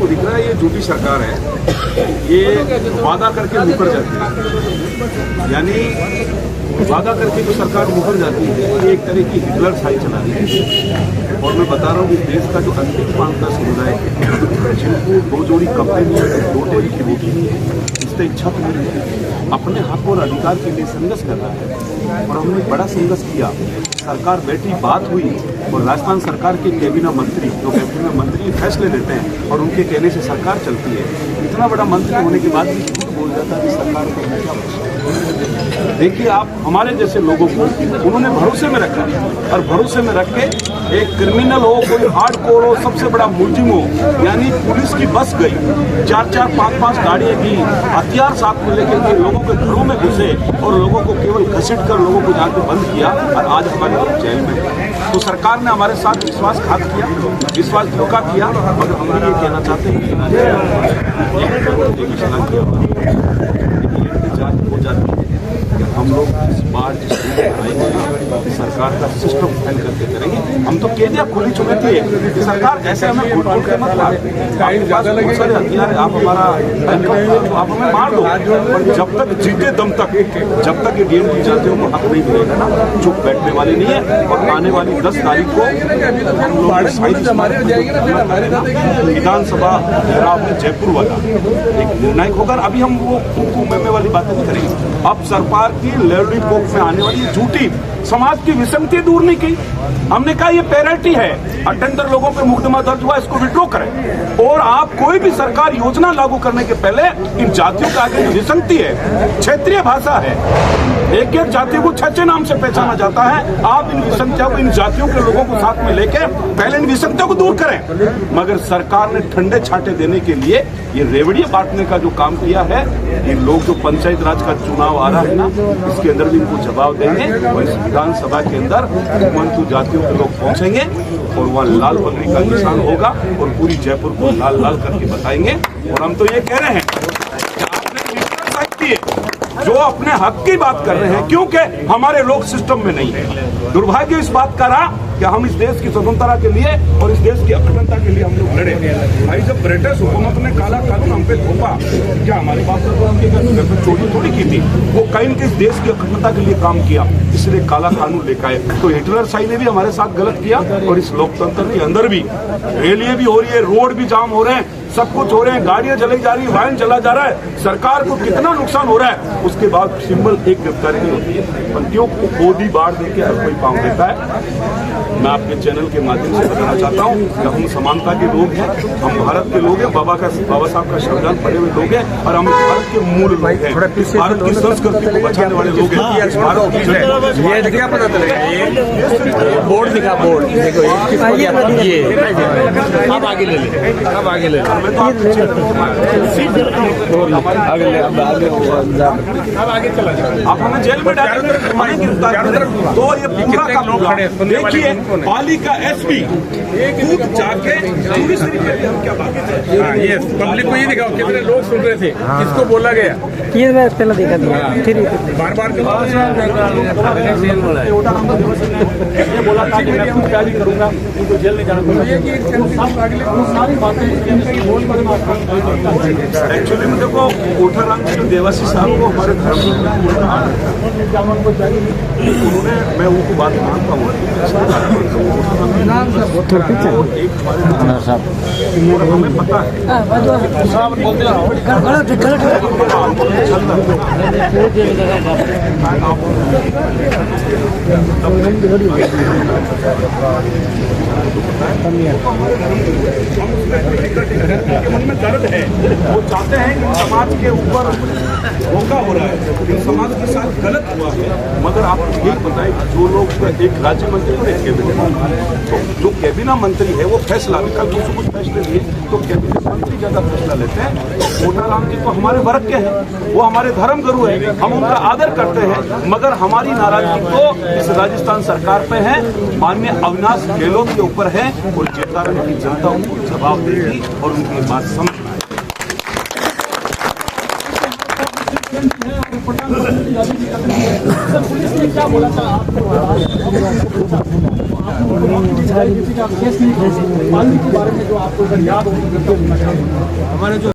आपको दिख रहा है ये झूठी सरकार है, ये वादा करके मुकर जाती है। यानी वादा करके जो सरकार मुकर जाती है ये एक तरह की हिटलर साई चला रही है। और मैं बता रहा हूँ कि देश का जो अंतिम मांग का समुदाय है, जिनको 2 जोड़ी कपड़े नहीं है, 2 टेरी की रोटी नहीं है, इससे छत नहीं है, अपने हक और अधिकार के लिए संघर्ष कर रहा है। और हमने बड़ा संघर्ष किया, सरकार बैठी, बात हुई और राजस्थान सरकार के कैबिनेट मंत्री, जो कैबिनेट मंत्री फैसले लेते हैं और उनके कहने से सरकार चलती है। इतना बड़ा मंत्री होने के बाद भी झूठ बोल जाता है कि सरकार को क्या। देखिए आप हमारे जैसे लोगों को उन्होंने भरोसे में रखा और भरोसे में रख के एक क्रिमिनल हो, कोई हार्डकोर हो, सबसे बड़ा मुलजिम हो, यानी पुलिस की बस गई, 4-4, 5-5 गाड़ियां की, हथियार साथ में लेकर के लोगों के घरों में घुसे और लोगों को केवल घसीट कर लोगों को जाकर बंद किया और आज हमारे लोग जेल में। तो सरकार ने हमारे साथ विश्वासघात किया, विश्वास धोखा किया। मगर हम ये कहना चाहते हैं हो जाती है कि हम लोग इस बार जिस आएंगे सरकार का सिस्टम फेल करके करेंगे। हम तो कह दिया खुली चुके थे कि सरकार ऐसे हमें घुट घुट के मत ला, आपके पास बहुत सारे हथियार है, आप हमारा आप हमें मार दो, पर जब तक जीते दम तक, जब तक ये डीएम की जाते हो हक नहीं मिलेगा ना, चुप बैठने वाले नहीं है। और आने वाली 10 तारीख को विधानसभा चुनाव में जयपुर वाला एक निर्णायक होगा। अभी हम वो में वाली बातें नहीं करेंगे। अब सरकार की लॉलीपॉप में आने वाली झूठी समाज की विषमता दूर नहीं की। हमने कहा ये पेनल्टी है, 78 लोगों पे मुकदमा दर्ज हुआ, इसको विड्रॉ करें। और आप कोई भी सरकार योजना लागू करने के पहले इन जातियों का आगे विषमता है, क्षेत्रीय भाषा है, एक एक जाति को 6 नाम से पहचाना जाता है। आप इन विषमता को, इन जातियों के लोगों को साथ में लेके पहले इन विषमता को दूर करें। मगर सरकार ने ठंडे छाटे देने के लिए ये रेवड़ियां बांटने का जो काम किया है, ये लोग जो पंचायत राज का चुनाव आ रहा है ना, इसके अंदर भी इनको जवाब देंगे। और इस विधानसभा के अंदर हिंदू जातियों के लोग पहुंचेंगे और वहाँ लाल पगड़ी का निशान होगा और पूरी जयपुर को लाल लाल करके बताएंगे। और हम तो ये कह रहे हैं कि आपने जो अपने हक की बात कर रहे हैं, क्योंकि हमारे लोग सिस्टम में नहीं है। दुर्भाग्य इस बात का रहा कि हम इस देश की स्वतंत्रता के लिए और इस देश की अखंडता के लिए हम लोग लड़े। भाई जब ब्रिटिश हुकूमत ने काला कानून हम पे थोपा, क्या हमारे बाप ने चोरी थोड़ी की थी, वो कहीं किस देश की अखंडता के लिए काम किया, इसलिए काला कानून लेकर आए। तो हिटलर शाही ने भी हमारे साथ गलत किया। और इस लोकतंत्र के अंदर भी रैलियां भी हो रही है, रोड भी जाम हो रहे हैं, सब कुछ हो रहे हैं, गाड़ियां जलाई जा रही है, वाहन चला जा रहा है, सरकार को कितना नुकसान हो रहा है। उसके बाद सिंबल एक गिरफ्तारी नहीं होती है, पर क्यों गोदी बाढ़ देके हर कोई पाँव देता है। मैं आपके चैनल के माध्यम से बताना चाहता हूँ कि हम समानता के लोग हैं, हम भारत के लोग हैं, बाबा साहब का संविधान पढ़े हुए लोग हैं और हम भारत के मूल लोग हैं, भारत की संस्कृति को बचाने वाले लोग हैं। ये क्या पता चलेगा, ये बोर्ड दिखा, बोर्ड देखो ये अब आगे ले ले, अब आगे ले ले, अब आगे चला जाए। आप हमें जेल में डालेंगे, हमें गिरफ्तार करें तो ये पूरा काम होगा। देखिए पालिका एसपी खुद जाके हम क्या बात है, ये पब्लिक को ये दिखाओ कितने लोग सुन रहे थे, किसको बोला गया, ये मैं पहले देखा था, फिर बार बार बोला था कि मैं खुद गाली करूंगा, उनको जेल में जाना। एक्चुअली में देखो कोठाराम जी देवासी साहब को हमारे धर्म उन्होंने, मैं उनको बात मानता हूँ, हमें पता है मन में दर्द है। वो चाहते हैं कि समाज के ऊपर धोखा हो रहा है, समाज के साथ गलत हुआ है। मगर आप ये बताएं, जो लोग एक राज्य मंत्री और एक कैबिनेट मंत्री, तो जो कैबिनेट मंत्री है वो फैसला कल कुछ कुछ फैसले लिए, तो कैबिनेट मंत्री ज्यादा फैसला लेते हैं। तो कोठाराम जी तो हमारे वर्ग के हैं, वो हमारे धर्म गुरु है, हम उनका आदर करते हैं। मगर हमारी नाराजगी तो इस राजस्थान सरकार पे है, माननीय अविनाश गहलोत के ऊपर है। और चेतारण की जनता उनको जवाब देगी और उनकी बात समझ पुलिस ने क्या बोला था आपको? किसी का केस नहीं, वाल्मीकि के बारे में जो आपको अगर याद हो तो हमारे जो